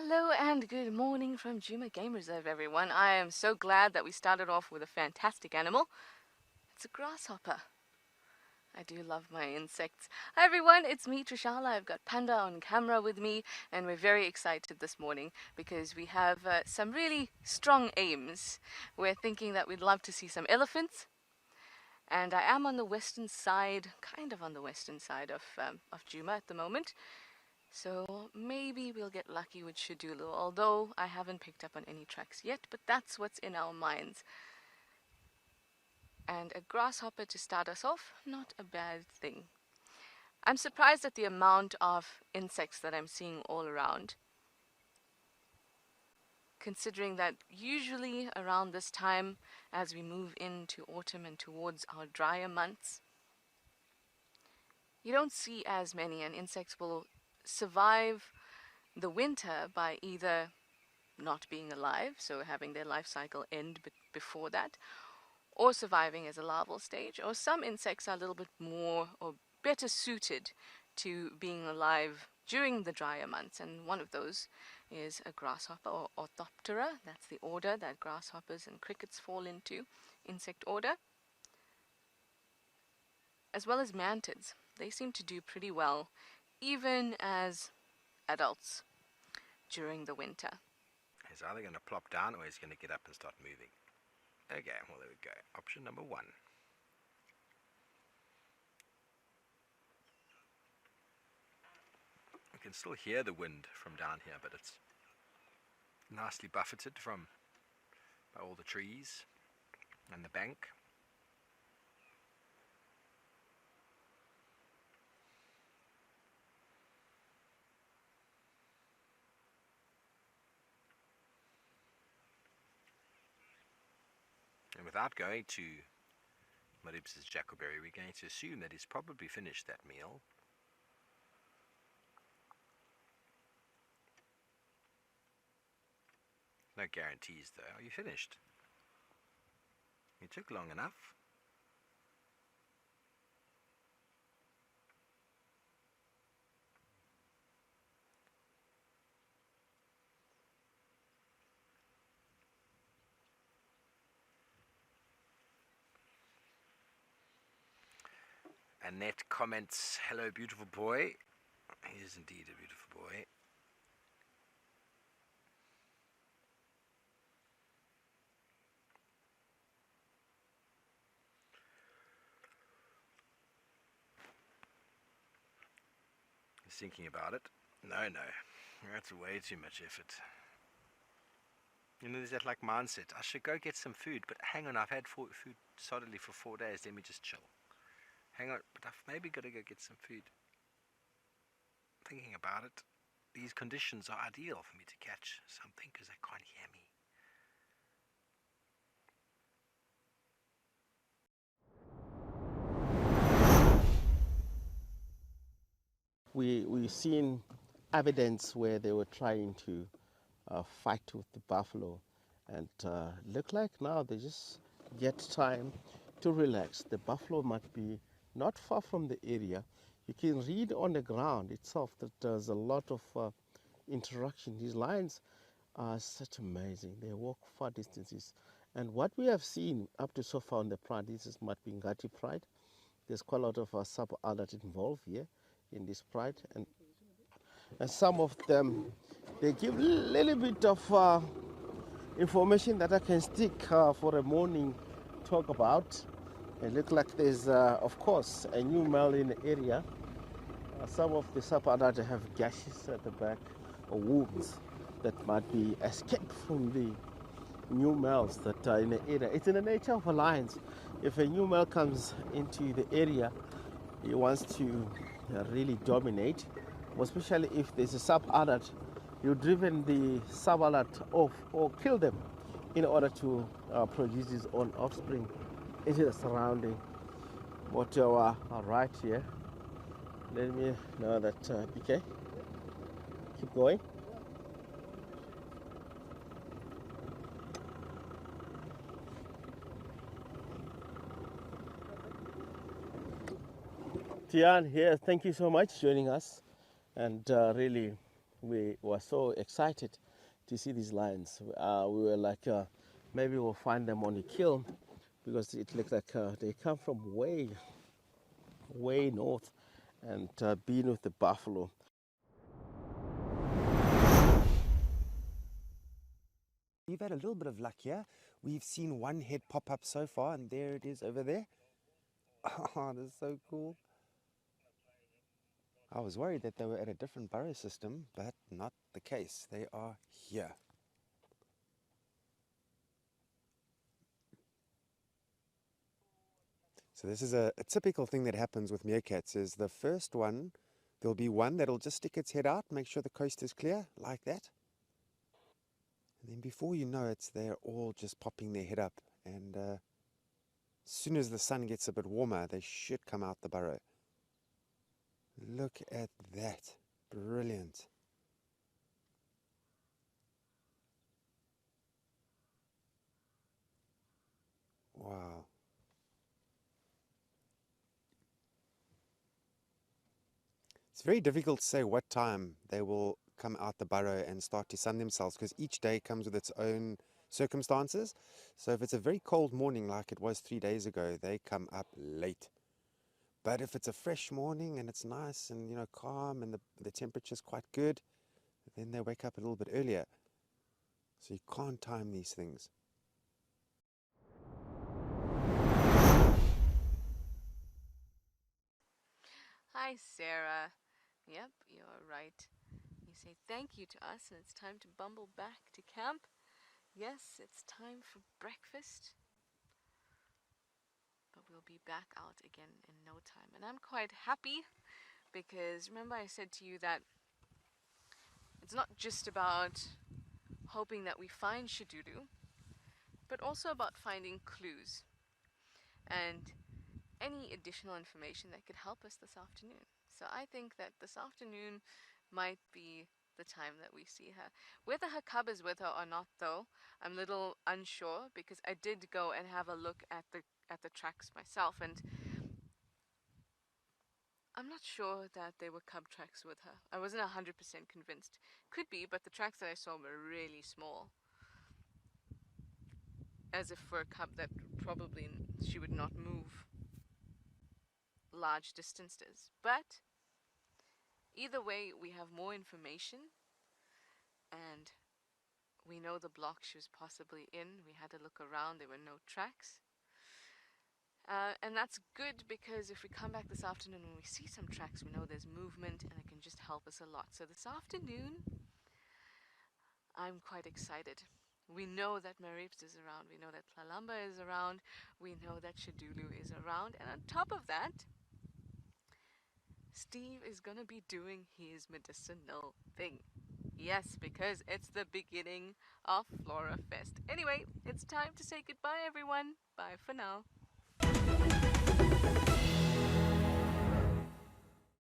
Hello and good morning from Djuma Game Reserve, everyone. I am so glad that we started off with a fantastic animal. It's a grasshopper. I do love my insects. Hi everyone, it's me, Trishala. I've got Panda on camera with me, and we're very excited this morning because we have some really strong aims. We're thinking that we'd love to see some elephants, and I am on the western side, kind of on the western side of Djuma at the moment. So maybe we'll get lucky with Shadulu, although I haven't picked up on any tracks yet, but that's what's in our minds. And a grasshopper to start us off, not a bad thing. I'm surprised at the amount of insects that I'm seeing all around, considering that usually around this time, as we move into autumn and towards our drier months, you don't see as many, and insects will survive the winter by either not being alive, so having their life cycle end before that, or surviving as a larval stage, or some insects are a little bit more or better suited to being alive during the drier months, and one of those is a grasshopper, or Orthoptera. That's the order that grasshoppers and crickets fall into, insect order, as well as mantids. They seem to do pretty well, even as adults during the winter. He's either going to plop down or he's going to get up and start moving. Okay, well there we go. Option number one. We can still hear the wind from down here, but it's nicely buffeted by all the trees and the bank. And without going to Maribye's Jackberry, we're going to assume that he's probably finished that meal. No guarantees though. Are you finished? It took long enough. Annette comments, "Hello, beautiful boy." He is indeed a beautiful boy. He's thinking about it. No, that's way too much effort. You know, there's that like mindset. I should go get some food, but hang on, I've had food solidly for 4 days. Let me just chill. Hang on, but I've maybe got to go get some food. Thinking about it, these conditions are ideal for me to catch something because they can't hear me. We've seen evidence where they were trying to fight with the buffalo, and look like now they just get time to relax. The buffalo might be not far from the area. You can read on the ground itself that there's a lot of interaction. These lions are such amazing. They walk far distances. And what we have seen up to so far on the pride, this is Ngati Pride. There's quite a lot of sub-adult involved here in this pride, and some of them, they give a little bit of information that I can stick for a morning talk about. It looks like there's, of course, a new male in the area. Some of the sub-adults have gashes at the back, or wounds that might be escaped from the new males that are in the area. It's in the nature of a lion. If a new male comes into the area, he wants to really dominate, especially if there's a sub-adult. You've driven the sub-adult off or kill them in order to produce his own offspring into the surrounding. But you are right here. Let me know that, PK. Keep going. Tian here, thank you so much for joining us, and really we were so excited to see these lions. We were like, maybe we'll find them on the kill because it looks like they come from way north and being with the buffalo. We've had a little bit of luck here. We've seen one head pop up so far, and there it is over there. Oh, that's so cool. I was worried that they were at a different burrow system, but not the case. They are here. So this is a typical thing that happens with meerkats is the first one, there'll be one that'll just stick its head out, make sure the coast is clear, like that. And then before you know it, they're all just popping their head up. And as soon as the sun gets a bit warmer, they should come out the burrow. Look at that. Brilliant. Wow. It's very difficult to say what time they will come out the burrow and start to sun themselves because each day comes with its own circumstances. So if it's a very cold morning like it was 3 days ago, they come up late. But if it's a fresh morning and it's nice and calm and the temperature's quite good, then they wake up a little bit earlier. So you can't time these things. Hi, Sarah. Yep, you're right. You say thank you to us, and it's time to bumble back to camp. Yes, it's time for breakfast, but we'll be back out again in no time. And I'm quite happy because remember I said to you that it's not just about hoping that we find Shadudu, but also about finding clues and any additional information that could help us this afternoon. So I think that this afternoon might be the time that we see her. Whether her cub is with her or not, though, I'm a little unsure because I did go and have a look at the tracks myself, and I'm not sure that they were cub tracks with her. I wasn't 100% convinced. Could be, but the tracks that I saw were really small, as if for a cub that probably she would not move large distances. But either way, we have more information, and we know the block she was possibly in. We had to look around, there were no tracks. And that's good because if we come back this afternoon and we see some tracks, we know there's movement and it can just help us a lot. So this afternoon, I'm quite excited. We know that Maribye is around, we know that Tlalamba is around, we know that Shadulu is around, and on top of that, Steve is gonna be doing his medicinal thing. Yes, because it's the beginning of Flora Fest. Anyway, it's time to say goodbye, everyone. Bye for now.